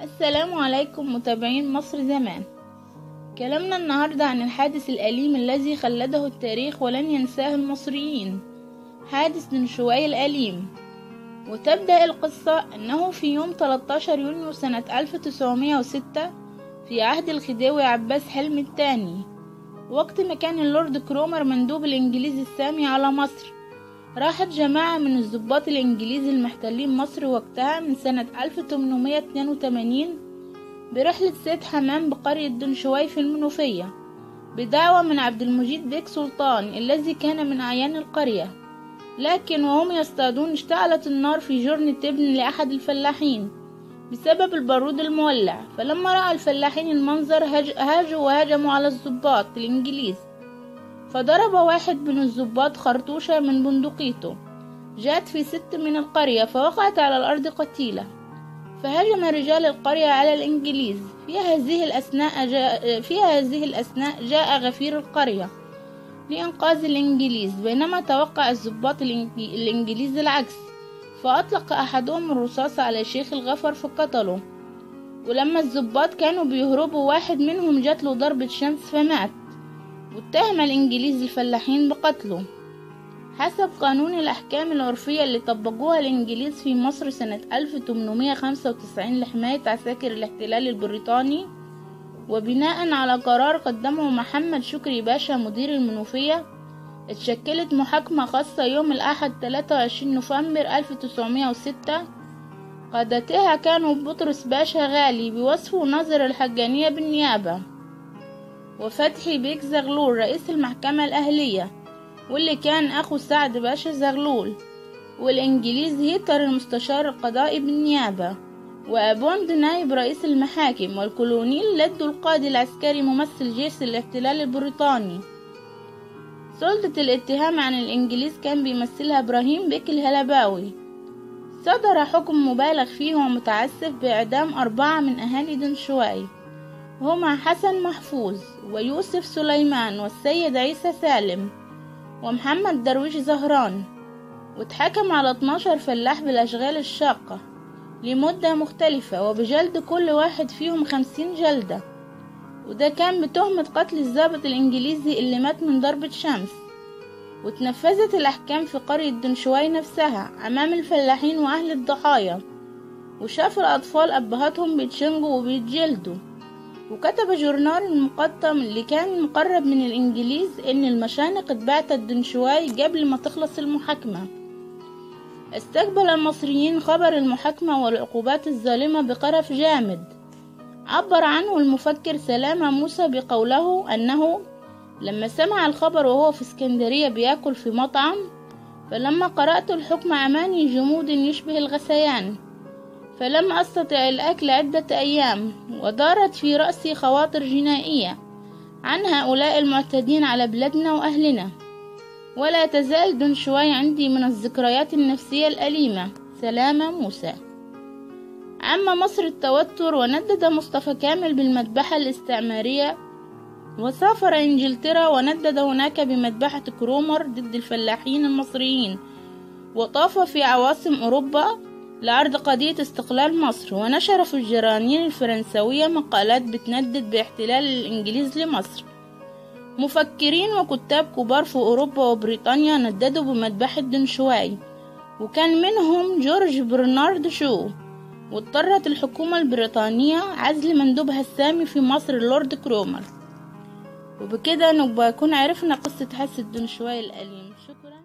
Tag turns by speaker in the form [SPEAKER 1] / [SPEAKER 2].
[SPEAKER 1] السلام عليكم متابعين مصر زمان. كلامنا النهاردة عن الحادث الأليم الذي خلده التاريخ ولن ينساه المصريين، حادث دنشواي الأليم. وتبدأ القصة أنه في يوم 13 يونيو سنة 1906 في عهد الخديوي عباس حلمي الثاني، وقت ما كان اللورد كرومر مندوب الإنجليزي السامي على مصر، راحت جماعة من الضباط الإنجليز المحتلين مصر وقتها من سنة 1882 برحلة صيد حمام بقرية دنشواي في المنوفية بدعوة من عبد المجيد بيك سلطان الذي كان من أعيان القرية. لكن وهم يصطادون اشتعلت النار في جرن تبن لأحد الفلاحين بسبب البارود المولع، فلما رأى الفلاحين المنظر هاجوا وهجموا على الضباط الإنجليز، فضرب واحد من الضباط خرطوشة من بندقيته جاءت في 6 من القرية فوقعت على الأرض قتيلة. فهجم رجال القرية على الإنجليز. في هذه الأثناء جاء غفير القرية لإنقاذ الإنجليز، بينما توقع الضباط الإنجليز العكس، فأطلق أحدهم الرصاص على شيخ الغفر فقتله. ولما الضباط كانوا بيهربوا واحد منهم جات له ضربة شمس فمات، واتهم الإنجليز الفلاحين بقتله. حسب قانون الأحكام العرفية اللي طبقوها الإنجليز في مصر سنة 1895 لحماية عساكر الاحتلال البريطاني، وبناء على قرار قدمه محمد شكري باشا مدير المنوفية، اتشكلت محاكمة خاصة يوم الأحد 23 نوفمبر 1906 قادتها كانوا بطرس باشا غالي بوصفه ناظر الحجانية بالنيابة، وفتحي بيك زغلول رئيس المحكمة الأهلية واللي كان أخو سعد باشا زغلول، والإنجليز هيتر المستشار القضائي بالنيابة، وأبوند نائب رئيس المحاكم، والكولونيل لدو القاضي العسكري ممثل جيش الاحتلال البريطاني. سلطة الاتهام عن الإنجليز كان بيمثلها إبراهيم بيك الهلباوي. صدر حكم مبالغ فيه ومتعسف بإعدام 4 من أهالي دنشواي، هما حسن محفوظ ويوسف سليمان والسيد عيسى سالم ومحمد درويش زهران، واتحكم على 12 فلاح بالأشغال الشاقة لمدة مختلفة وبجلد كل واحد فيهم 50 جلدة، وده كان بتهمة قتل الضابط الإنجليزي اللي مات من ضربة شمس. واتنفذت الأحكام في قرية دنشواي نفسها أمام الفلاحين وأهل الضحايا، وشاف الأطفال أبهاتهم بيتشنجوا وبيتجلدوا. وكتب جورنال المقطم اللي كان مقرب من الإنجليز إن المشانق اتبعتت دنشواي قبل ما تخلص المحاكمة. استقبل المصريين خبر المحاكمة والعقوبات الظالمة بقرف جامد. عبر عنه المفكر سلامة موسى بقوله أنه لما سمع الخبر وهو في اسكندرية بياكل في مطعم، فلما قرأت الحكم عماني جمود يشبه الغثيان، فلم أستطع الأكل عدة أيام، ودارت في رأسي خواطر جنائية عن هؤلاء المعتدين على بلادنا وأهلنا، ولا تزال دنشواي عندي من الذكريات النفسية الأليمة. سلامة موسى. عم مصر التوتر، وندد مصطفى كامل بالمذبحة الاستعمارية، وسافر إنجلترا وندد هناك بمذبحة كرومر ضد الفلاحين المصريين، وطاف في عواصم أوروبا لعرض قضية استقلال مصر، ونشر في الجرانين الفرنسوية مقالات بتندد باحتلال الإنجليز لمصر. مفكرين وكتاب كبار في أوروبا وبريطانيا نددوا بمذبحة دنشواي، وكان منهم جورج برنارد شو. واضطرت الحكومة البريطانية عزل مندوبها السامي في مصر اللورد كرومر. وبكده نبقى نكون عرفنا قصة حادث دنشواي الأليم. شكرا.